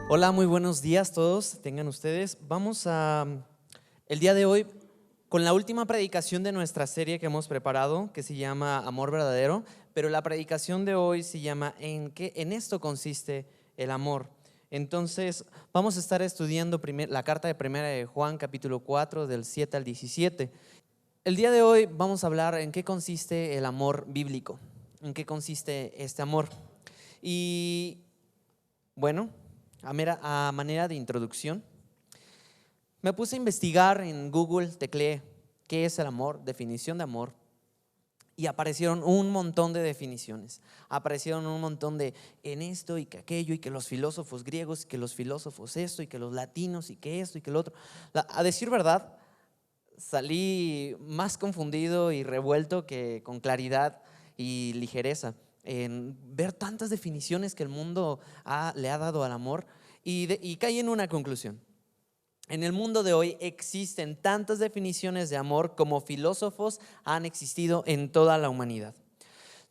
Hola, muy buenos días todos, tengan ustedes. El día de hoy, con la última predicación de nuestra serie que hemos preparado, que se llama Amor Verdadero, pero la predicación de hoy se llama En esto consiste el amor. Entonces, vamos a estar estudiando la carta de primera de Juan, capítulo 4, del 7 al 17. El día de hoy vamos a hablar en qué consiste el amor bíblico, en qué consiste este amor. Y bueno, a manera de introducción, me puse a investigar en Google, tecleé qué es el amor, definición de amor, y aparecieron un montón de definiciones. Aparecieron un montón de en esto y que aquello, y que los filósofos griegos, y que los filósofos esto, y que los latinos, y que esto y que lo otro. A decir verdad, salí más confundido y revuelto que con claridad y ligereza en ver tantas definiciones que el mundo le ha dado al amor, y caí en una conclusión. En el mundo de hoy existen tantas definiciones de amor como filósofos han existido en toda la humanidad.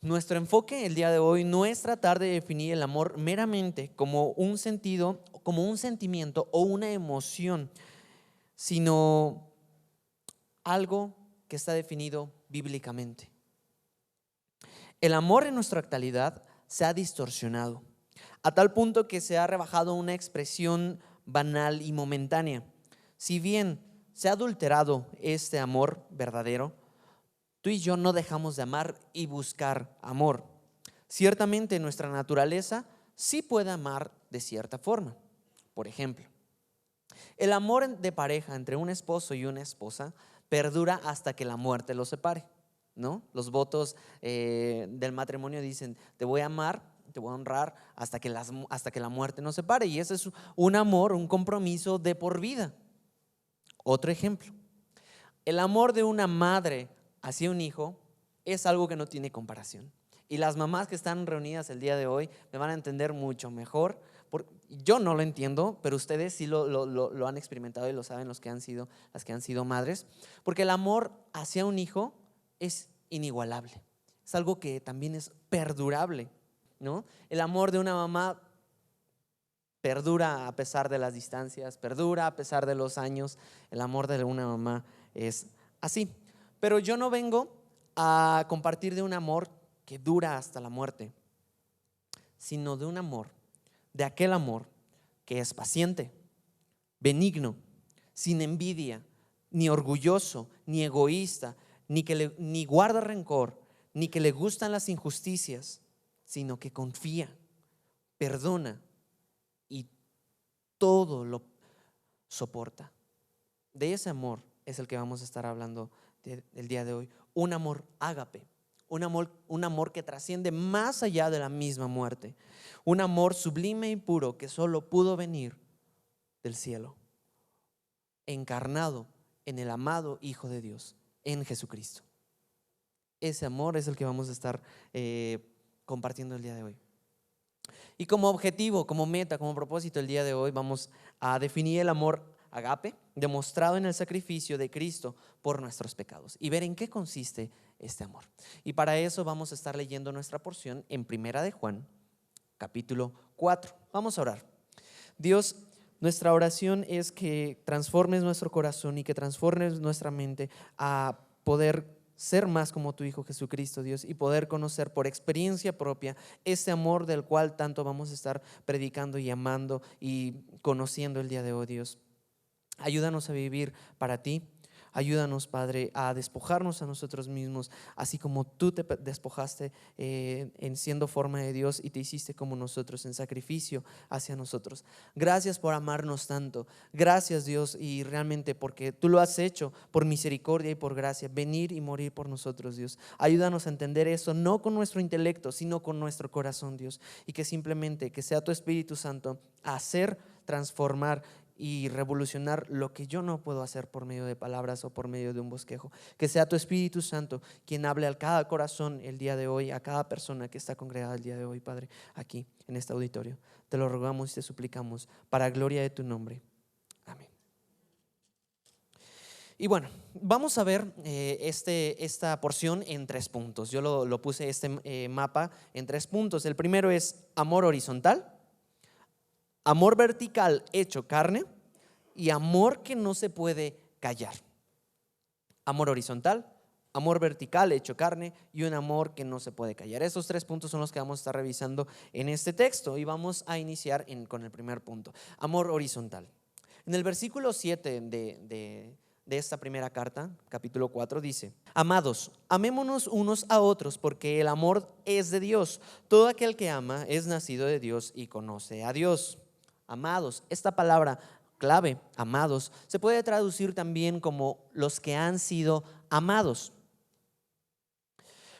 Nuestro enfoque el día de hoy no es tratar de definir el amor meramente como un sentido, como un sentimiento o una emoción, sino algo que está definido bíblicamente. El amor en nuestra actualidad se ha distorsionado a tal punto que se ha rebajado a una expresión banal y momentánea. Si bien se ha adulterado este amor verdadero, tú y yo no dejamos de amar y buscar amor. Ciertamente nuestra naturaleza sí puede amar de cierta forma. Por ejemplo, el amor de pareja entre un esposo y una esposa perdura hasta que la muerte los separe, ¿no? Los votos del matrimonio dicen: te voy a amar, te voy a honrar hasta que la muerte nos separe. Y ese es un amor, un compromiso de por vida. Otro ejemplo: el amor de una madre hacia un hijo es algo que no tiene comparación. Y las mamás que están reunidas el día de hoy me van a entender mucho mejor. Yo no lo entiendo, pero ustedes sí lo han experimentado y lo saben, las que han sido madres. Porque el amor hacia un hijo es inigualable. Es algo que también es perdurable, ¿no? El amor de una mamá perdura a pesar de las distancias, perdura a pesar de los años. El amor de una mamá es así. Pero yo no vengo a compartir de un amor que dura hasta la muerte, sino de aquel amor que es paciente, benigno, sin envidia, ni orgulloso, ni egoísta, ni guarda rencor, ni que le gustan las injusticias, sino que confía, perdona y todo lo soporta. De ese amor es el que vamos a estar hablando el día de hoy. Un amor ágape, un amor que trasciende más allá de la misma muerte. Un amor sublime y puro que solo pudo venir del cielo, encarnado en el amado Hijo de Dios, en Jesucristo. Ese amor es el que vamos a estar compartiendo el día de hoy. Y como objetivo, como meta, como propósito, el día de hoy vamos a definir el amor agape, demostrado en el sacrificio de Cristo por nuestros pecados, y ver en qué consiste este amor. Y para eso vamos a estar leyendo nuestra porción en Primera de Juan, capítulo 4. Vamos a orar. Dios, nuestra oración es que transformes nuestro corazón y que transformes nuestra mente a poder ser más como tu Hijo Jesucristo, Dios, y poder conocer por experiencia propia este amor del cual tanto vamos a estar predicando y amando y conociendo el día de hoy, Dios. Ayúdanos a vivir para ti. Ayúdanos, Padre, a despojarnos a nosotros mismos, así como tú te despojaste en siendo forma de Dios y te hiciste como nosotros en sacrificio hacia nosotros. Gracias por amarnos tanto. Gracias, Dios, y realmente porque tú lo has hecho por misericordia y por gracia, venir y morir por nosotros, Dios. Ayúdanos a entender eso, no con nuestro intelecto, sino con nuestro corazón, Dios, y que simplemente que sea tu Espíritu Santo a hacer, transformar y revolucionar lo que yo no puedo hacer por medio de palabras o por medio de un bosquejo. Que sea tu Espíritu Santo quien hable a cada corazón el día de hoy, a cada persona que está congregada el día de hoy, Padre, aquí en este auditorio. Te lo rogamos y te suplicamos para gloria de tu nombre. Amén. Y bueno, vamos a ver esta porción en 3 puntos. Yo lo puse mapa en 3 puntos. El primero es amor horizontal, amor vertical hecho carne y amor que no se puede callar. Amor horizontal, amor vertical hecho carne y un amor que no se puede callar. Esos 3 puntos son los que vamos a estar revisando en este texto y vamos a iniciar con el primer punto, amor horizontal. En el versículo 7 de esta primera carta, capítulo 4, dice: amados, amémonos unos a otros, porque el amor es de Dios. Todo aquel que ama es nacido de Dios y conoce a Dios. Amados, esta palabra clave, amados, se puede traducir también como los que han sido amados.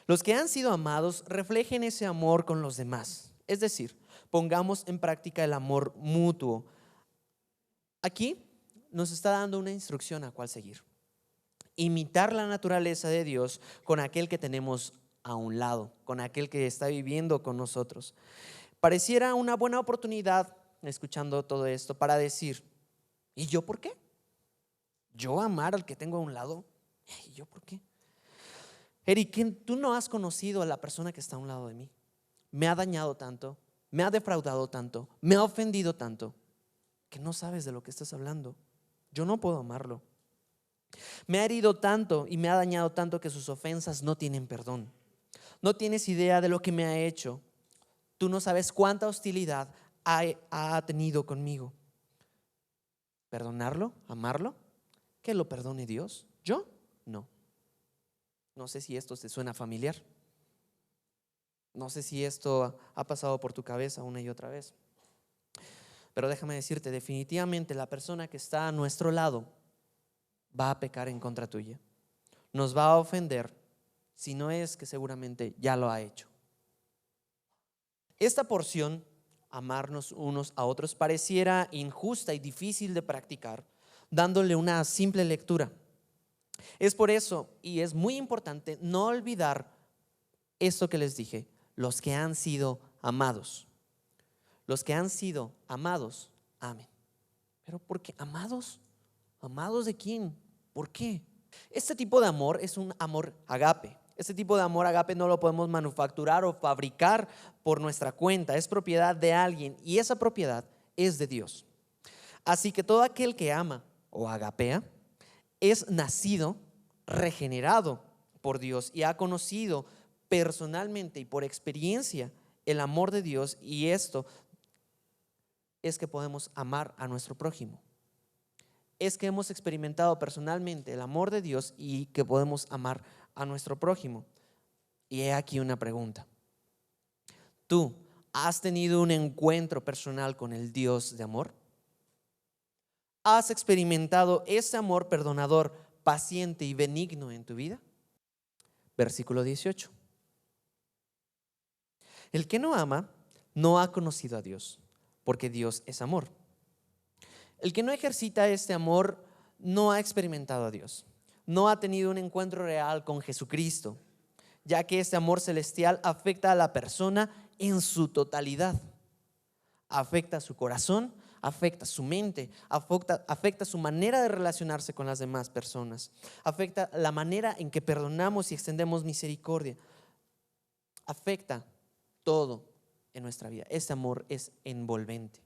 Los que han sido amados reflejen ese amor con los demás. Es decir, pongamos en práctica el amor mutuo. Aquí nos está dando una instrucción a cuál seguir. Imitar la naturaleza de Dios con aquel que tenemos a un lado, con aquel que está viviendo con nosotros. Pareciera una buena oportunidad, escuchando todo esto, para decir: ¿y yo por qué? ¿Yo amar al que tengo a un lado? ¿Y yo por qué? Eric, tú no has conocido a la persona que está a un lado de mí. Me ha dañado tanto, me ha defraudado tanto, me ha ofendido tanto, que no sabes de lo que estás hablando. Yo no puedo amarlo. Me ha herido tanto y me ha dañado tanto que sus ofensas no tienen perdón. No tienes idea de lo que me ha hecho. Tú no sabes cuánta hostilidad ha tenido conmigo. ¿Perdonarlo? ¿Amarlo? ¿Que lo perdone Dios? ¿Yo? No. No sé si esto te suena familiar. No sé si esto ha pasado por tu cabeza una y otra vez. Pero déjame decirte, definitivamente la persona que está a nuestro lado va a pecar en contra tuya. Nos va a ofender, si no es que seguramente ya lo ha hecho. Esta porción, amarnos unos a otros, pareciera injusta y difícil de practicar, dándole una simple lectura. Es por eso, y es muy importante, no olvidar esto que les dije: los que han sido amados. Los que han sido amados, amen. ¿Pero por qué? ¿Amados? ¿Amados de quién? ¿Por qué? Este tipo de amor es un amor agape. Este tipo de amor agape no lo podemos manufacturar o fabricar por nuestra cuenta. Es propiedad de alguien y esa propiedad es de Dios. Así que todo aquel que ama o agapea es nacido, regenerado por Dios y ha conocido personalmente y por experiencia el amor de Dios, y esto es que podemos amar a nuestro prójimo. Es que hemos experimentado personalmente el amor de Dios y que podemos amar a nuestro prójimo. Y he aquí una pregunta: ¿tú has tenido un encuentro personal con el Dios de amor? ¿Has experimentado ese amor perdonador, paciente y benigno en tu vida? Versículo 18. El que no ama no ha conocido a Dios, porque Dios es amor. El que no ejercita este amor no ha experimentado a Dios, no ha tenido un encuentro real con Jesucristo, ya que este amor celestial afecta a la persona en su totalidad. Afecta su corazón, afecta su mente, afecta su manera de relacionarse con las demás personas, afecta la manera en que perdonamos y extendemos misericordia, afecta todo en nuestra vida. Este amor es envolvente.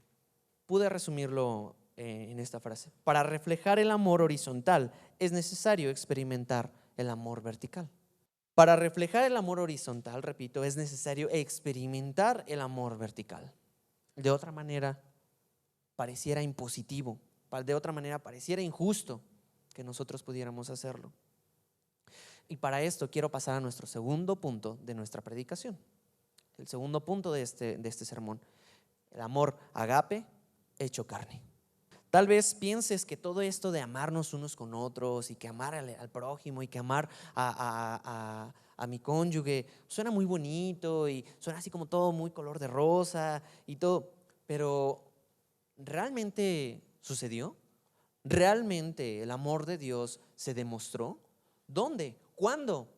Pude resumirlo en esta frase: para reflejar el amor horizontal es necesario experimentar el amor vertical. Para reflejar el amor horizontal, repito, es necesario experimentar el amor vertical. De otra manera pareciera impositivo, de otra manera pareciera injusto que nosotros pudiéramos hacerlo. Y para esto quiero pasar a nuestro segundo punto de nuestra predicación. El segundo punto de este sermón: el amor agape hecho carne. Tal vez pienses que todo esto de amarnos unos con otros y que amar al prójimo y que amar a mi cónyuge suena muy bonito y suena así como todo muy color de rosa y todo, pero ¿realmente sucedió? ¿Realmente el amor de Dios se demostró? ¿Dónde? ¿Cuándo?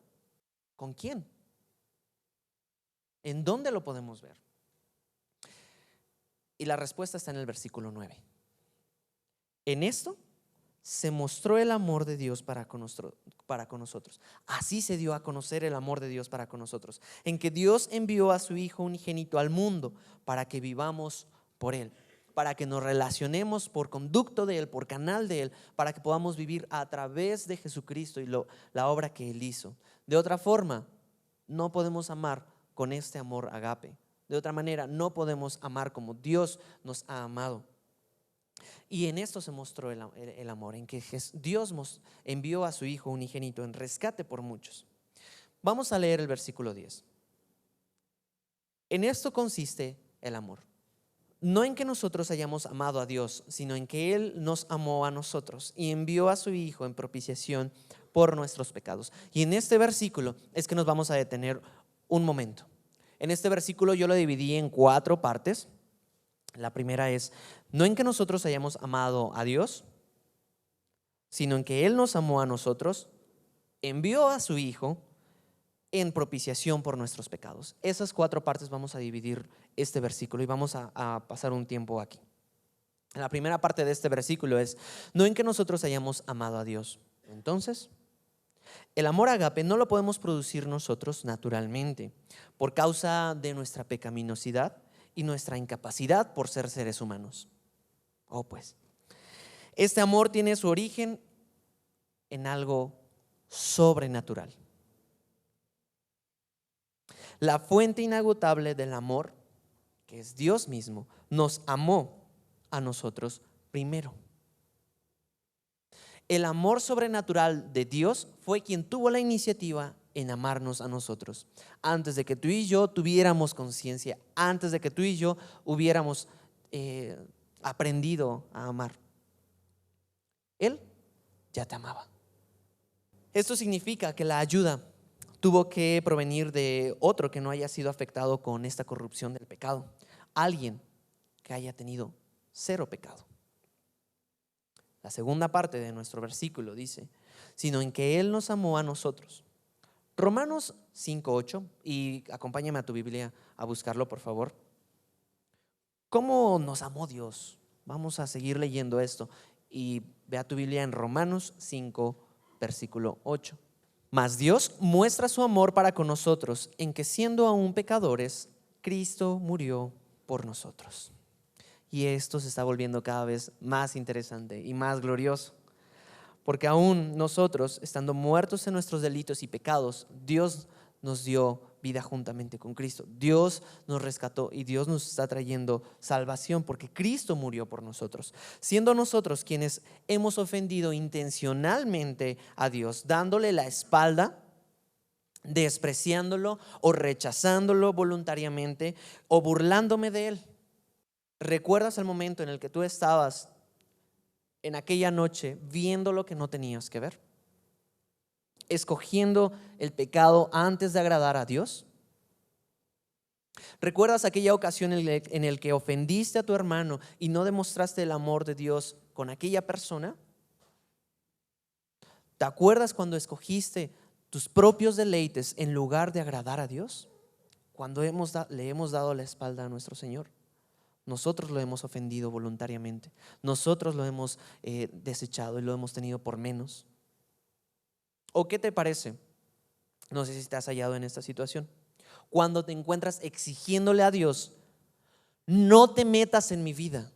¿Con quién? ¿En dónde lo podemos ver? Y la respuesta está en el versículo 9. En esto se mostró el amor de Dios para con nosotros. Así se dio a conocer el amor de Dios para con nosotros, en que Dios envió a su Hijo unigénito al mundo para que vivamos por Él. para que nos relacionemos por conducto de Él, por canal de Él, para que podamos vivir a través de Jesucristo y la obra que Él hizo. De otra forma, no podemos amar con este amor agape. De otra manera, no podemos amar como Dios nos ha amado. Y en esto se mostró el amor, en que Dios envió a su Hijo unigénito en rescate por muchos. Vamos a leer el versículo 10. En esto consiste el amor. No en que nosotros hayamos amado a Dios, sino en que Él nos amó a nosotros y envió a su Hijo en propiciación por nuestros pecados. Y en este versículo es que nos vamos a detener un momento. En este versículo yo lo dividí en 4 partes. La primera es, no en que nosotros hayamos amado a Dios, sino en que Él nos amó a nosotros, envió a su Hijo en propiciación por nuestros pecados. Esas 4 partes vamos a dividir este versículo y vamos a pasar un tiempo aquí. La primera parte de este versículo es, no en que nosotros hayamos amado a Dios. Entonces, el amor ágape no lo podemos producir nosotros naturalmente por causa de nuestra pecaminosidad y nuestra incapacidad por ser seres humanos. Pues, este amor tiene su origen en algo sobrenatural. La fuente inagotable del amor, que es Dios mismo, nos amó a nosotros primero. El amor sobrenatural de Dios fue quien tuvo la iniciativa en amarnos a nosotros. Antes de que tú y yo tuviéramos conciencia, antes de que tú y yo hubiéramos aprendido a amar, Él ya te amaba. Esto significa que la ayuda tuvo que provenir de otro que no haya sido afectado con esta corrupción del pecado. Alguien que haya tenido 0 pecado. La segunda parte de nuestro versículo dice, sino en que Él nos amó a nosotros. Romanos 5:8, y acompáñame a tu Biblia a buscarlo, por favor. ¿Cómo nos amó Dios? Vamos a seguir leyendo esto y ve a tu Biblia en Romanos 5, versículo 8. Mas Dios muestra su amor para con nosotros en que siendo aún pecadores, Cristo murió por nosotros. Y esto se está volviendo cada vez más interesante y más glorioso, porque aún nosotros, estando muertos en nuestros delitos y pecados, Dios nos dio vida juntamente con Cristo. Dios nos rescató y Dios nos está trayendo salvación porque Cristo murió por nosotros. Siendo nosotros quienes hemos ofendido intencionalmente a Dios, dándole la espalda, despreciándolo o rechazándolo voluntariamente o burlándome de Él. ¿Recuerdas el momento en el que tú estabas en aquella noche viendo lo que no tenías que ver? Escogiendo el pecado antes de agradar a Dios. ¿Recuerdas aquella ocasión en el que ofendiste a tu hermano y no demostraste el amor de Dios con aquella persona? ¿Te acuerdas cuando escogiste tus propios deleites en lugar de agradar a Dios? Cuando le hemos dado la espalda a nuestro Señor. Nosotros lo hemos ofendido voluntariamente. Nosotros lo hemos desechado y lo hemos tenido por menos. ¿O qué te parece? No sé si te has hallado en esta situación. Cuando te encuentras exigiéndole a Dios, no te metas en mi vida.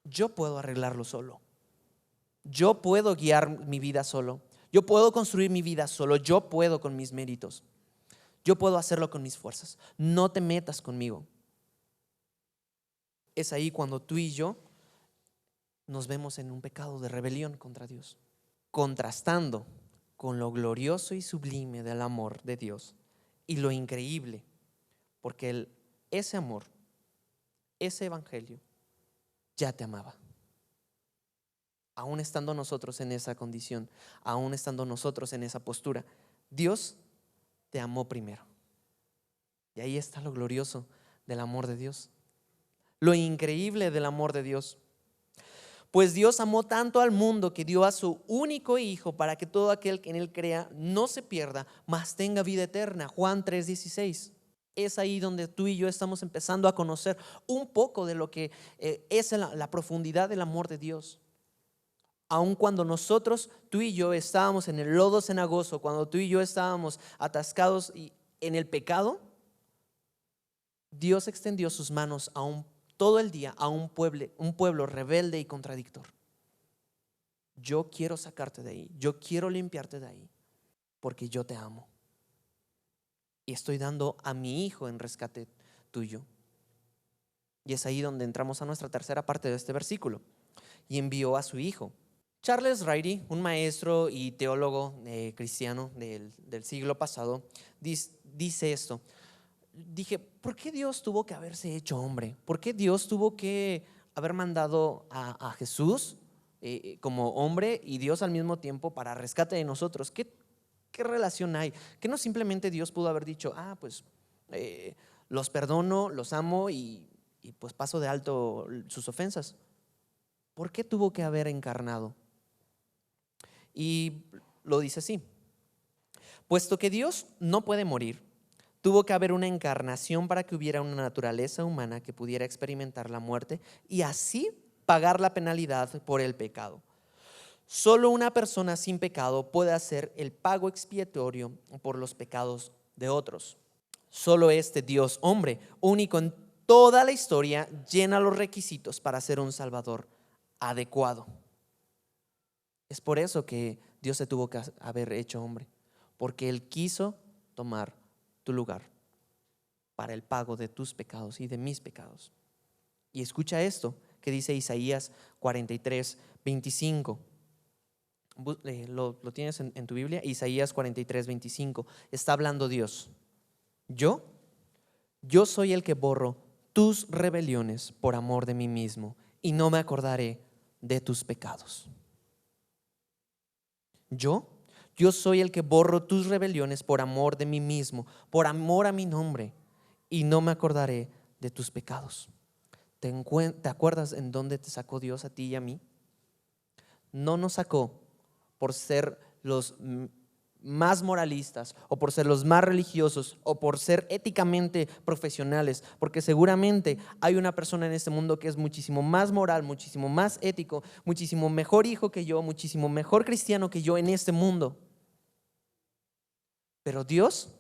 Yo puedo arreglarlo solo. Yo puedo guiar mi vida solo. Yo puedo construir mi vida solo. Yo puedo con mis méritos. Yo puedo hacerlo con mis fuerzas. No te metas conmigo. Es ahí cuando tú y yo nos vemos en un pecado de rebelión contra Dios, contrastando con lo glorioso y sublime del amor de Dios y lo increíble, porque ese amor, ese evangelio ya te amaba. Aún estando nosotros en esa condición, aún estando nosotros en esa postura, Dios te amó primero. Y ahí está lo glorioso del amor de Dios. Lo increíble del amor de Dios. Pues Dios amó tanto al mundo que dio a su único Hijo para que todo aquel que en Él crea no se pierda, mas tenga vida eterna. Juan 3:16. Es ahí donde tú y yo estamos empezando a conocer un poco de lo que es la profundidad del amor de Dios. Aun cuando nosotros, tú y yo, estábamos en el lodo cenagoso, cuando tú y yo estábamos atascados en el pecado, Dios extendió sus manos aún todo el día a un pueblo rebelde y contradictor. Yo quiero sacarte de ahí, yo quiero limpiarte de ahí, porque yo te amo. Y estoy dando a mi hijo en rescate tuyo. Y es ahí donde entramos a nuestra tercera parte de este versículo. Y envió a su hijo. Charles Riley, un maestro y teólogo cristiano del siglo pasado, dice esto. Dije, ¿por qué Dios tuvo que haberse hecho hombre? ¿Por qué Dios tuvo que haber mandado a Jesús como hombre y Dios al mismo tiempo para rescate de nosotros? ¿Qué relación hay? Que no simplemente Dios pudo haber dicho, pues los perdono, los amo y pues paso de alto sus ofensas. ¿Por qué tuvo que haber encarnado? Y lo dice así: puesto que Dios no puede morir, tuvo que haber una encarnación para que hubiera una naturaleza humana que pudiera experimentar la muerte y así pagar la penalidad por el pecado. Solo una persona sin pecado puede hacer el pago expiatorio por los pecados de otros. Solo este Dios hombre, único en toda la historia, llena los requisitos para ser un Salvador adecuado. Es por eso que Dios se tuvo que haber hecho hombre, porque Él quiso tomar tu lugar para el pago de tus pecados y de mis pecados. Y escucha esto que dice Isaías 43, 25. ¿Lo tienes en tu Biblia? Isaías 43, 25. Está hablando Dios. Yo soy el que borro tus rebeliones por amor de mí mismo y no me acordaré de tus pecados. Yo soy el que borro tus rebeliones por amor de mí mismo, por amor a mi nombre, y no me acordaré de tus pecados. ¿Te acuerdas en dónde te sacó Dios a ti y a mí? No nos sacó por ser los más moralistas o por ser los más religiosos o por ser éticamente profesionales, porque seguramente hay una persona en este mundo que es muchísimo más moral, muchísimo más ético, muchísimo mejor hijo que yo, muchísimo mejor cristiano que yo en este mundo. Pero Dios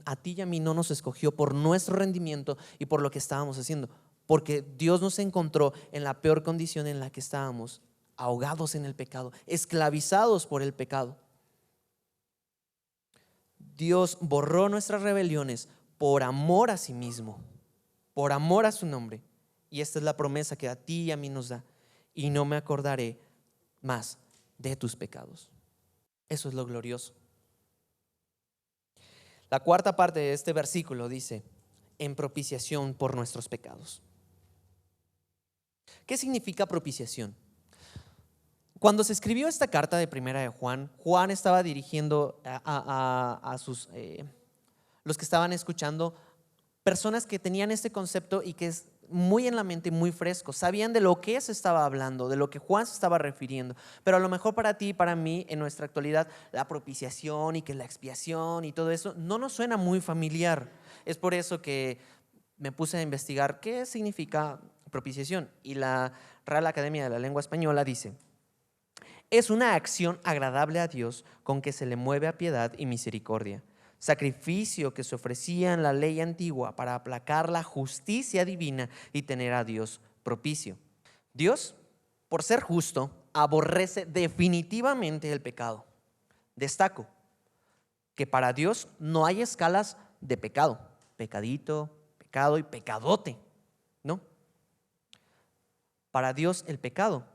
a ti y a mí no nos escogió por nuestro rendimiento y por lo que estábamos haciendo, porque Dios nos encontró en la peor condición en la que estábamos, ahogados en el pecado, esclavizados por el pecado. Dios borró nuestras rebeliones por amor a sí mismo, por amor a su nombre. Y esta es la promesa que a ti y a mí nos da: y no me acordaré más de tus pecados. Eso es lo glorioso. La cuarta parte de este versículo dice: en propiciación por nuestros pecados. ¿Qué significa propiciación? Cuando se escribió esta carta de primera de Juan, Juan estaba dirigiendo a sus los que estaban escuchando, personas que tenían este concepto y que es muy en la mente, muy fresco, sabían de lo que se estaba hablando, de lo que Juan se estaba refiriendo. Pero a lo mejor para ti y para mí en nuestra actualidad, la propiciación y que la expiación y todo eso no nos suena muy familiar. Es por eso que me puse a investigar qué significa propiciación, y la Real Academia de la Lengua Española dice: es una acción agradable a Dios con que se le mueve a piedad y misericordia, sacrificio que se ofrecía en la ley antigua para aplacar la justicia divina y tener a Dios propicio. Dios, por ser justo, aborrece definitivamente el pecado. Destaco que para Dios no hay escalas de pecado: pecadito, pecado y pecadote. No. Para Dios el pecado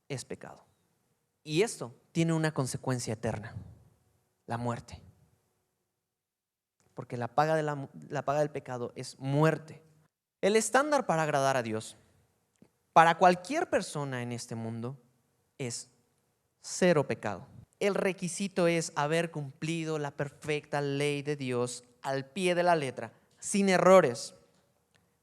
es pecado. Y esto tiene una consecuencia eterna: la muerte. Porque la paga del pecado es muerte. El estándar para agradar a Dios para cualquier persona en este mundo es cero pecado. El requisito es haber cumplido la perfecta ley de Dios al pie de la letra, sin errores.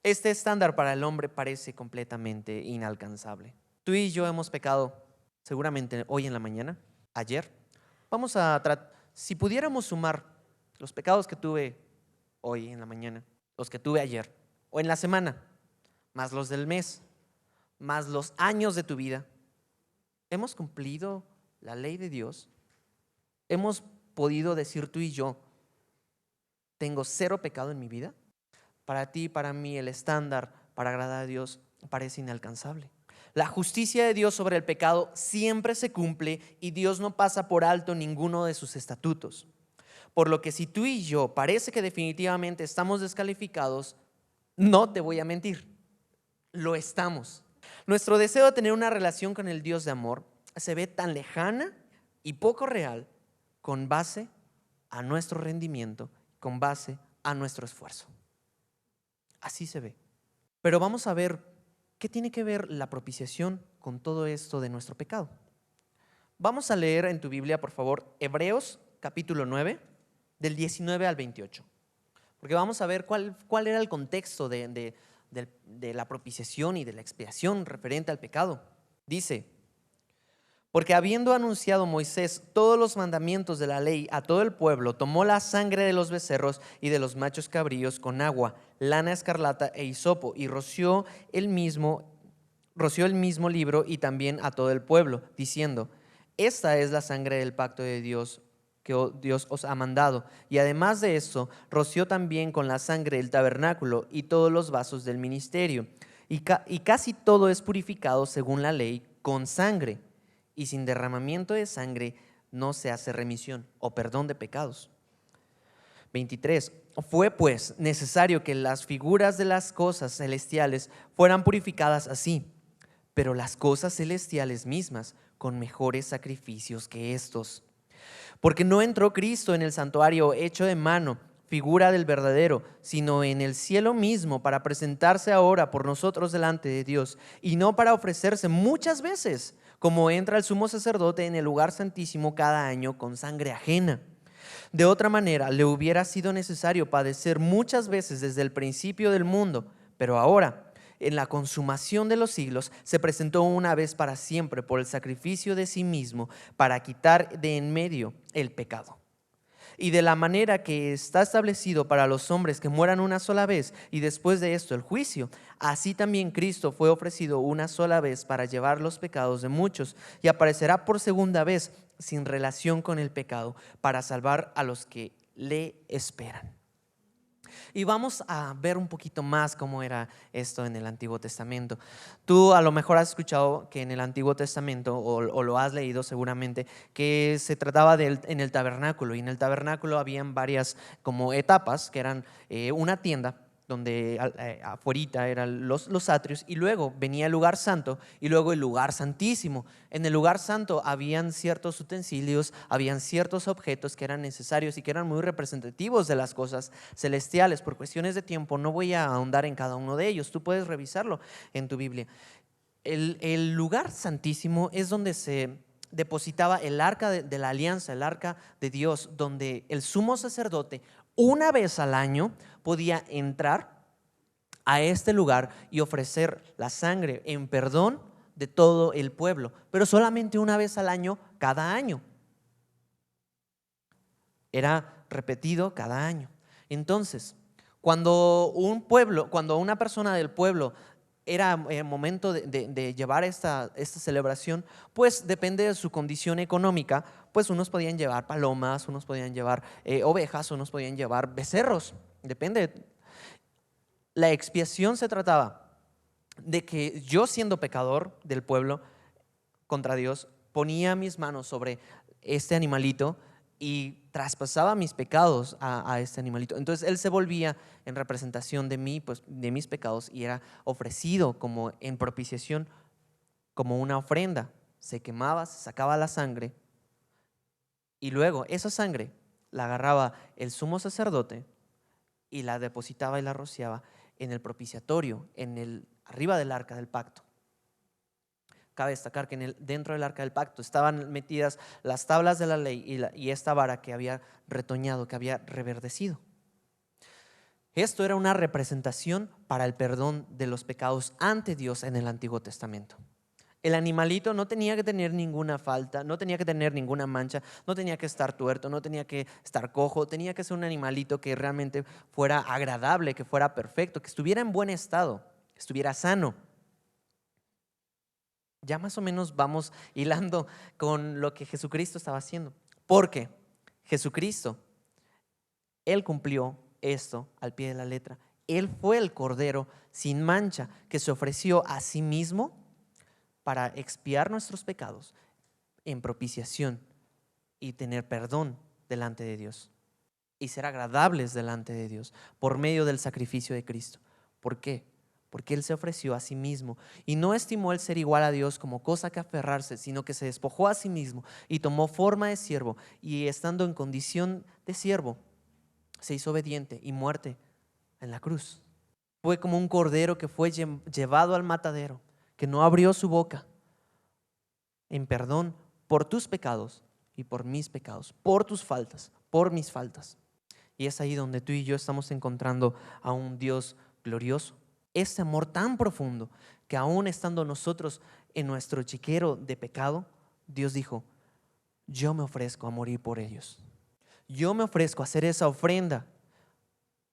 Este estándar para el hombre parece completamente inalcanzable. Tú y yo hemos pecado seguramente hoy en la mañana, ayer. Si pudiéramos sumar los pecados que tuve hoy en la mañana, los que tuve ayer o en la semana, más los del mes, más los años de tu vida, ¿hemos cumplido la ley de Dios? ¿Hemos podido decir tú y yo: tengo cero pecado en mi vida? Para ti y para mí el estándar para agradar a Dios parece inalcanzable. La justicia de Dios sobre el pecado siempre se cumple y Dios no pasa por alto ninguno de sus estatutos. Por lo que si tú y yo parece que definitivamente estamos descalificados, no te voy a mentir, lo estamos. Nuestro deseo de tener una relación con el Dios de amor se ve tan lejana y poco real con base a nuestro rendimiento, con base a nuestro esfuerzo. Así se ve. Pero vamos a ver qué tiene que ver la propiciación con todo esto de nuestro pecado. Vamos a leer en tu Biblia, por favor, Hebreos capítulo 9, del 19 al 28. Porque vamos a ver cuál era el contexto de la propiciación y de la expiación referente al pecado. Dice: porque habiendo anunciado Moisés todos los mandamientos de la ley a todo el pueblo, tomó la sangre de los becerros y de los machos cabríos con agua, lana escarlata e hisopo, y roció el mismo libro y también a todo el pueblo, diciendo: esta es la sangre del pacto de Dios que Dios os ha mandado. Y además de esto, roció también con la sangre el tabernáculo y todos los vasos del ministerio. Y casi todo es purificado según la ley con sangre. Y sin derramamiento de sangre no se hace remisión o perdón de pecados. 23. Fue pues necesario que las figuras de las cosas celestiales fueran purificadas así, pero las cosas celestiales mismas con mejores sacrificios que estos. Porque no entró Cristo en el santuario hecho de mano, figura del verdadero, sino en el cielo mismo, para presentarse ahora por nosotros delante de Dios, y no para ofrecerse muchas veces, como entra el sumo sacerdote en el lugar santísimo cada año con sangre ajena. De otra manera, le hubiera sido necesario padecer muchas veces desde el principio del mundo, pero ahora, en la consumación de los siglos, se presentó una vez para siempre por el sacrificio de sí mismo para quitar de en medio el pecado. Y de la manera que está establecido para los hombres que mueran una sola vez y después de esto el juicio, así también Cristo fue ofrecido una sola vez para llevar los pecados de muchos, y aparecerá por segunda vez sin relación con el pecado para salvar a los que le esperan. Y vamos a ver un poquito más cómo era esto en el Antiguo Testamento. Tú a lo mejor has escuchado que en el Antiguo Testamento, o lo has leído seguramente, que se trataba en el tabernáculo. Y en el tabernáculo habían varias como etapas, que eran una tienda donde afuerita eran los atrios, y luego venía el lugar santo y luego el lugar santísimo. En el lugar santo habían ciertos utensilios, habían ciertos objetos que eran necesarios y que eran muy representativos de las cosas celestiales. Por cuestiones de tiempo no voy a ahondar en cada uno de ellos, tú puedes revisarlo en tu Biblia. El lugar santísimo es donde se depositaba el arca de la alianza, el arca de Dios, donde el sumo sacerdote una vez al año podía entrar a este lugar y ofrecer la sangre en perdón de todo el pueblo, pero solamente una vez al año, cada año. Era repetido cada año. Entonces, cuando una persona del pueblo era el momento de llevar esta celebración, pues depende de su condición económica, pues unos podían llevar palomas, unos podían llevar ovejas, unos podían llevar becerros, depende. La expiación se trataba de que yo, siendo pecador del pueblo contra Dios, ponía mis manos sobre este animalito y traspasaba mis pecados a este animalito. Entonces él se volvía en representación de mí, pues de mis pecados, y era ofrecido como en propiciación, como una ofrenda. Se quemaba, se sacaba la sangre, y luego esa sangre la agarraba el sumo sacerdote y la depositaba y la rociaba en el propiciatorio, arriba del arca del pacto. Cabe destacar que dentro del arca del pacto estaban metidas las tablas de la ley y esta vara que había retoñado, que había reverdecido. Esto era una representación para el perdón de los pecados ante Dios en el Antiguo Testamento. El animalito no tenía que tener ninguna falta, no tenía que tener ninguna mancha, no tenía que estar tuerto, no tenía que estar cojo, tenía que ser un animalito que realmente fuera agradable, que fuera perfecto, que estuviera en buen estado, que estuviera sano. Ya más o menos vamos hilando con lo que Jesucristo estaba haciendo, porque Jesucristo, Él cumplió esto al pie de la letra. Él fue el Cordero sin mancha que se ofreció a sí mismo para expiar nuestros pecados en propiciación y tener perdón delante de Dios y ser agradables delante de Dios por medio del sacrificio de Cristo. ¿Por qué? Porque Él se ofreció a sí mismo y no estimó el ser igual a Dios como cosa que aferrarse, sino que se despojó a sí mismo y tomó forma de siervo, y estando en condición de siervo se hizo obediente y muerte en la cruz. Fue como un cordero que fue llevado al matadero, que no abrió su boca en perdón por tus pecados y por mis pecados, por tus faltas, por mis faltas. Y es ahí donde tú y yo estamos encontrando a un Dios glorioso. Ese amor tan profundo que aún estando nosotros en nuestro chiquero de pecado, Dios dijo: yo me ofrezco a morir por ellos. Yo me ofrezco a hacer esa ofrenda.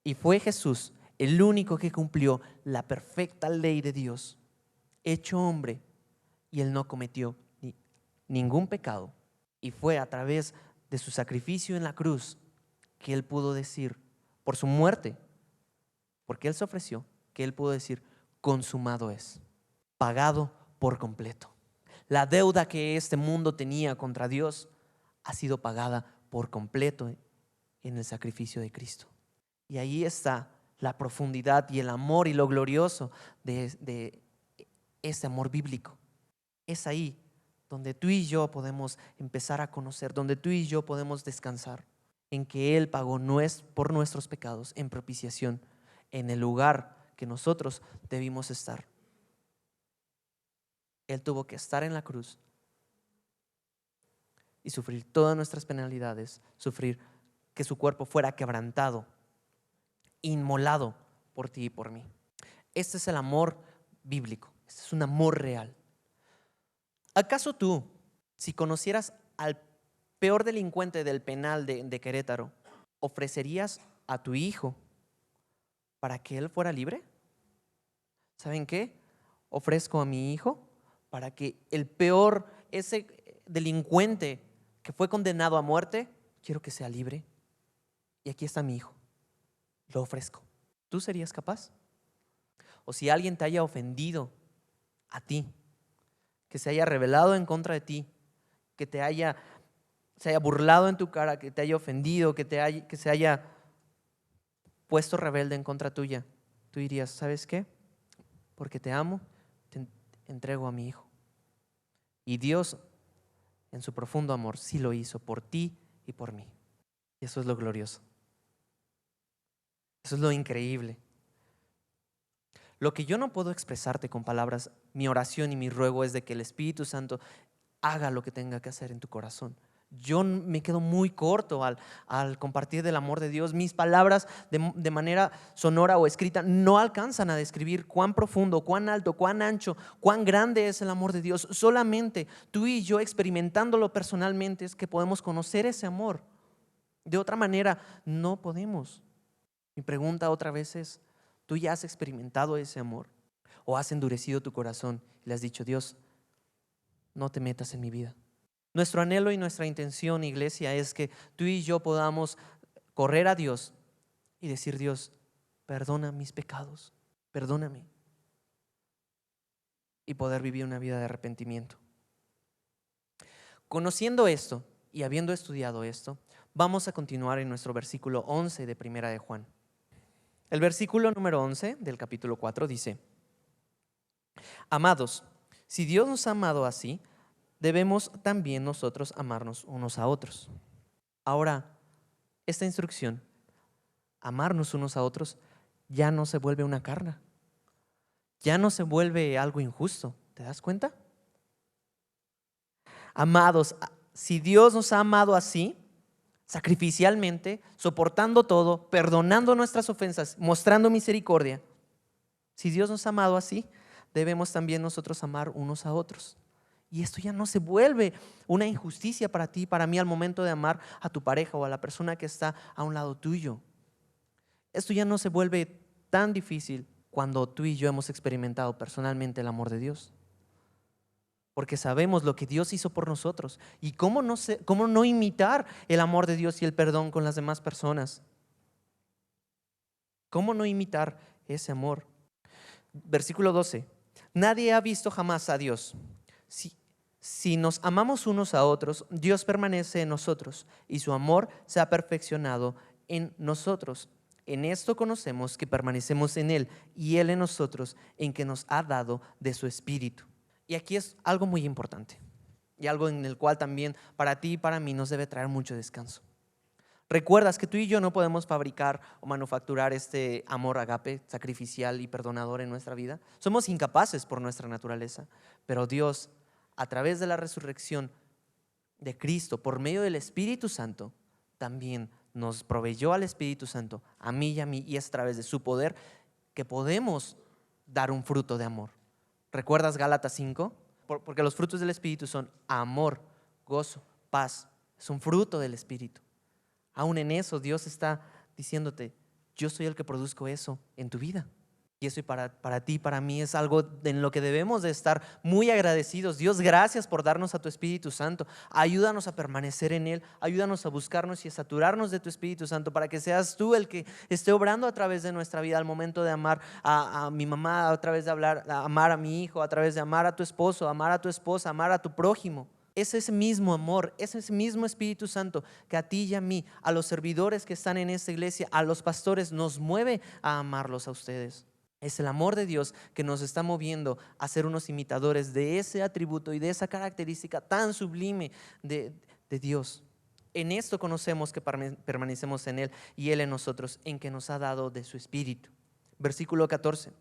Y fue Jesús el único que cumplió la perfecta ley de Dios, hecho hombre, y Él no cometió ningún pecado. Y fue a través de su sacrificio en la cruz que Él pudo decir, por su muerte, porque Él se ofreció, que Él pudo decir: consumado es, pagado por completo. La deuda que este mundo tenía contra Dios ha sido pagada por completo en el sacrificio de Cristo. Y ahí está la profundidad y el amor y lo glorioso de ese amor bíblico. Es ahí donde tú y yo podemos empezar a conocer, donde tú y yo podemos descansar, en que Él pagó por nuestros pecados en propiciación, en el lugar que nosotros debimos estar. Él tuvo que estar en la cruz y sufrir todas nuestras penalidades, sufrir que su cuerpo fuera quebrantado, inmolado por ti y por mí. Este es el amor bíblico, este es un amor real. ¿Acaso tú, si conocieras al peor delincuente del penal de Querétaro, ofrecerías a tu hijo para que él fuera libre? ¿Saben qué? Ofrezco a mi hijo para que el peor, ese delincuente que fue condenado a muerte, quiero que sea libre. Y aquí está mi hijo, lo ofrezco. ¿Tú serías capaz? O si alguien te haya ofendido a ti, que se haya rebelado en contra de ti, que se haya burlado en tu cara, que te haya ofendido, que se haya puesto rebelde en contra tuya, tú dirías: ¿sabes qué? Porque te amo, te entrego a mi hijo. Y Dios, en su profundo amor, sí lo hizo por ti y por mí. Y eso es lo glorioso. Eso es lo increíble. Lo que yo no puedo expresarte con palabras, mi oración y mi ruego es de que el Espíritu Santo haga lo que tenga que hacer en tu corazón. Yo me quedo muy corto al compartir del amor de Dios. Mis palabras de manera sonora o escrita no alcanzan a describir cuán profundo, cuán alto, cuán ancho, cuán grande es el amor de Dios. Solamente tú y yo, experimentándolo personalmente, es que podemos conocer ese amor. De otra manera no podemos. Mi pregunta otra vez es: ¿tú ya has experimentado ese amor? ¿O has endurecido tu corazón y le has dicho: Dios, no te metas en mi vida? Nuestro anhelo y nuestra intención, iglesia, es que tú y yo podamos correr a Dios y decir: Dios, perdona mis pecados, perdóname, y poder vivir una vida de arrepentimiento. Conociendo esto y habiendo estudiado esto, vamos a continuar en nuestro versículo 11 de Primera de Juan. El versículo número 11 del capítulo 4 dice: amados, si Dios nos ha amado así, debemos también nosotros amarnos unos a otros. Ahora, esta instrucción, amarnos unos a otros, ya no se vuelve una carga, ya no se vuelve algo injusto. ¿Te das cuenta? Amados, si Dios nos ha amado así, sacrificialmente, soportando todo, perdonando nuestras ofensas, mostrando misericordia, si Dios nos ha amado así, debemos también nosotros amar unos a otros. Y esto ya no se vuelve una injusticia para ti, para mí, al momento de amar a tu pareja o a la persona que está a un lado tuyo. Esto ya no se vuelve tan difícil cuando tú y yo hemos experimentado personalmente el amor de Dios. Porque sabemos lo que Dios hizo por nosotros y cómo no imitar el amor de Dios y el perdón con las demás personas. ¿Cómo no imitar ese amor? Versículo 12. Nadie ha visto jamás a Dios. Si nos amamos unos a otros, Dios permanece en nosotros y su amor se ha perfeccionado en nosotros. En esto conocemos que permanecemos en Él y Él en nosotros, en que nos ha dado de su Espíritu. Y aquí es algo muy importante y algo en el cual también para ti y para mí nos debe traer mucho descanso. ¿Recuerdas que tú y yo no podemos fabricar o manufacturar este amor agape, sacrificial y perdonador en nuestra vida? Somos incapaces por nuestra naturaleza, pero Dios, a través de la resurrección de Cristo, por medio del Espíritu Santo, también nos proveyó al Espíritu Santo, a mí y a mí, y es a través de su poder que podemos dar un fruto de amor. ¿Recuerdas Gálatas 5? Porque los frutos del Espíritu son amor, gozo, paz, es un fruto del Espíritu. Aún en eso Dios está diciéndote, yo soy el que produzco eso en tu vida. Y eso para ti, para mí es algo en lo que debemos de estar muy agradecidos. Dios, gracias por darnos a tu Espíritu Santo. Ayúdanos a permanecer en Él. Ayúdanos a buscarnos y a saturarnos de tu Espíritu Santo para que seas tú el que esté obrando a través de nuestra vida al momento de amar a mi mamá, a través de amar a mi hijo, a través de amar a tu esposo, amar a tu esposa, amar a tu prójimo. Es ese mismo amor, es ese mismo Espíritu Santo que a ti y a mí, a los servidores que están en esta iglesia, a los pastores, nos mueve a amarlos a ustedes. Es el amor de Dios que nos está moviendo a ser unos imitadores de ese atributo y de esa característica tan sublime de Dios. En esto conocemos que permanecemos en Él y Él en nosotros, en que nos ha dado de su Espíritu. Versículo 14.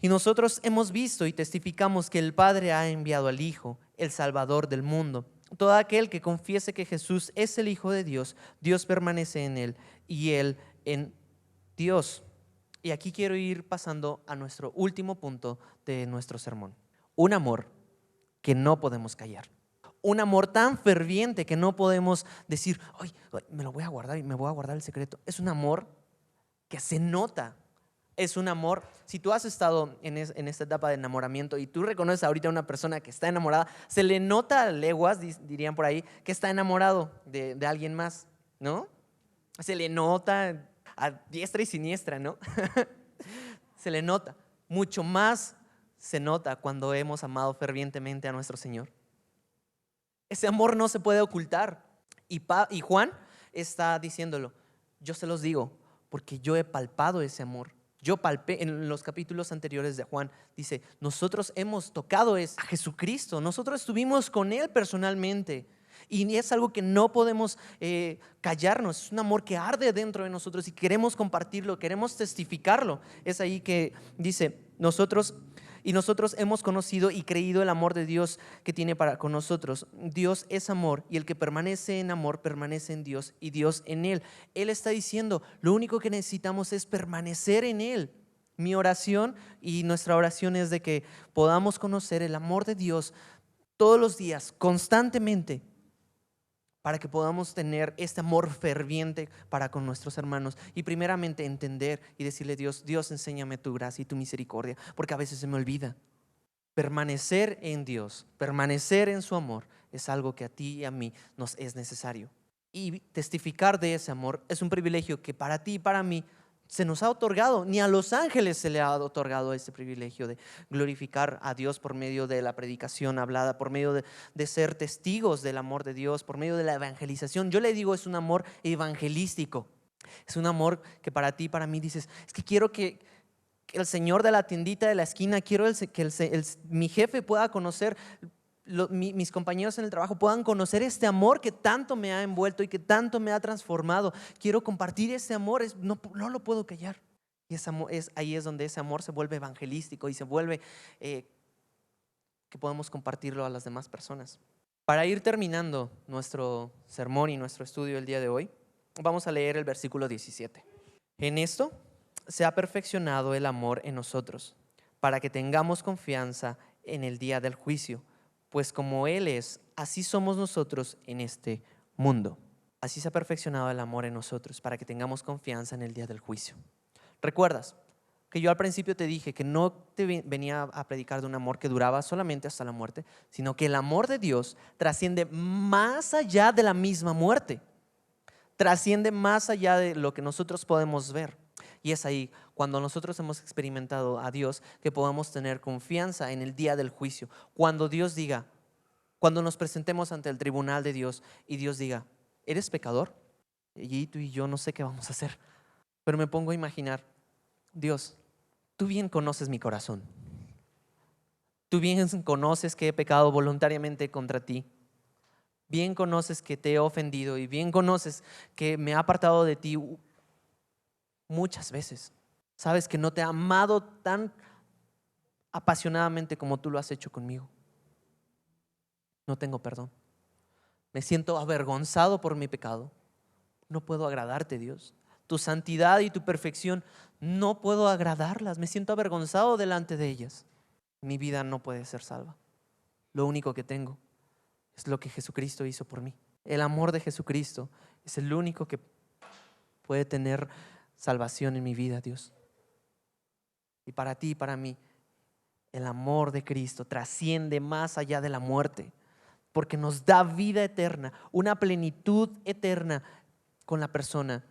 Y nosotros hemos visto y testificamos que el Padre ha enviado al Hijo, el Salvador del mundo. Todo aquel que confiese que Jesús es el Hijo de Dios, Dios permanece en Él y Él en Dios. Y aquí quiero ir pasando a nuestro último punto de nuestro sermón. Un amor que no podemos callar. Un amor tan ferviente que no podemos decir, ay, me lo voy a guardar y me voy a guardar el secreto. Es un amor que se nota. Es un amor, si tú has estado en esta etapa de enamoramiento y tú reconoces ahorita a una persona que está enamorada, se le nota a leguas, dirían por ahí, que está enamorado de alguien más, ¿no? Se le nota a diestra y siniestra, ¿no? Se le nota, mucho más se nota cuando hemos amado fervientemente a nuestro Señor. Ese amor no se puede ocultar. Y Juan está diciéndolo, yo se los digo porque yo he palpado ese amor. Yo palpé en los capítulos anteriores de Juan, dice, nosotros hemos tocado a Jesucristo, nosotros estuvimos con Él personalmente. Y es algo que no podemos callarnos, es un amor que arde dentro de nosotros y queremos compartirlo, queremos testificarlo. Es ahí que dice, nosotros hemos conocido y creído el amor de Dios que tiene para con nosotros. Dios es amor y el que permanece en amor permanece en Dios y Dios en Él. Él está diciendo, lo único que necesitamos es permanecer en Él. Mi oración y nuestra oración es de que podamos conocer el amor de Dios todos los días, constantemente, para que podamos tener este amor ferviente para con nuestros hermanos y primeramente entender y decirle Dios, enséñame tu gracia y tu misericordia, porque a veces se me olvida. Permanecer en Dios, permanecer en su amor es algo que a ti y a mí nos es necesario. Y testificar de ese amor es un privilegio que para ti y para mí se nos ha otorgado. Ni a los ángeles se le ha otorgado ese privilegio de glorificar a Dios por medio de la predicación hablada, por medio de ser testigos del amor de Dios, por medio de la evangelización. Yo le digo, es un amor evangelístico. Es un amor que para ti y para mí dices, es que quiero que el señor de la tiendita de la esquina, quiero que mi jefe pueda conocer, mis compañeros en el trabajo puedan conocer este amor que tanto me ha envuelto y que tanto me ha transformado. Quiero compartir ese amor, no lo puedo callar. Y ahí es donde ese amor se vuelve evangelístico y se vuelve que podemos compartirlo a las demás personas. Para ir terminando nuestro sermón y nuestro estudio el día de hoy, vamos a leer el versículo 17. En esto se ha perfeccionado el amor en nosotros, para que tengamos confianza en el día del juicio. Pues como Él es, así somos nosotros en este mundo. Así se ha perfeccionado el amor en nosotros para que tengamos confianza en el día del juicio. ¿Recuerdas que yo al principio te dije que no te venía a predicar de un amor que duraba solamente hasta la muerte, sino que el amor de Dios trasciende más allá de la misma muerte? Trasciende más allá de lo que nosotros podemos ver. Y es ahí cuando nosotros hemos experimentado a Dios que podamos tener confianza en el día del juicio. Cuando Dios diga, cuando nos presentemos ante el tribunal de Dios y Dios diga, ¿eres pecador? Y tú y yo no sé qué vamos a hacer, pero me pongo a imaginar, Dios, tú bien conoces mi corazón. Tú bien conoces que he pecado voluntariamente contra ti. Bien conoces que te he ofendido y bien conoces que me he apartado de ti muchas veces. Sabes que no te he amado tan apasionadamente como tú lo has hecho conmigo. No tengo perdón. Me siento avergonzado por mi pecado. No puedo agradarte, Dios. Tu santidad y tu perfección, no puedo agradarlas. Me siento avergonzado delante de ellas. Mi vida no puede ser salva. Lo único que tengo es lo que Jesucristo hizo por mí. El amor de Jesucristo es el único que puede tener salvación en mi vida, Dios. Y para ti y para mí, el amor de Cristo trasciende más allá de la muerte, porque nos da vida eterna, una plenitud eterna con la persona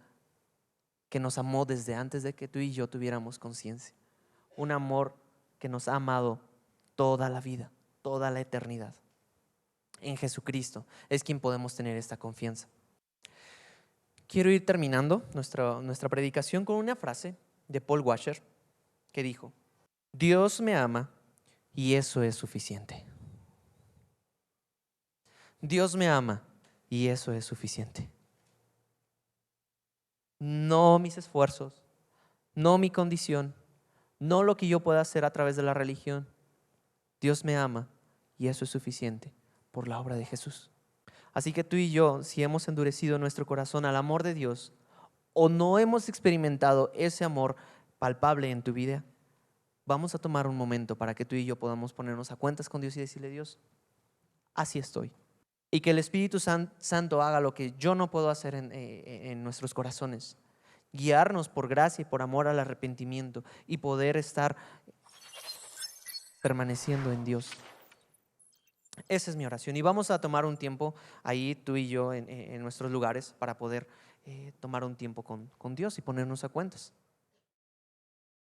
que nos amó desde antes de que tú y yo tuviéramos conciencia. Un amor que nos ha amado toda la vida, toda la eternidad. En Jesucristo es quien podemos tener esta confianza. Quiero ir terminando nuestra predicación con una frase de Paul Washer que dijo: Dios me ama y eso es suficiente. Dios me ama y eso es suficiente. No mis esfuerzos, no mi condición, no lo que yo pueda hacer a través de la religión. Dios me ama y eso es suficiente por la obra de Jesús. Así que tú y yo, si hemos endurecido nuestro corazón al amor de Dios o no hemos experimentado ese amor palpable en tu vida, vamos a tomar un momento para que tú y yo podamos ponernos a cuentas con Dios y decirle: Dios, así estoy. Y que el Espíritu Santo haga lo que yo no puedo hacer en nuestros corazones. Guiarnos por gracia y por amor al arrepentimiento y poder estar permaneciendo en Dios. Esa es mi oración. Y vamos a tomar un tiempo ahí, tú y yo, en nuestros lugares, para poder tomar un tiempo con Dios y ponernos a cuentas.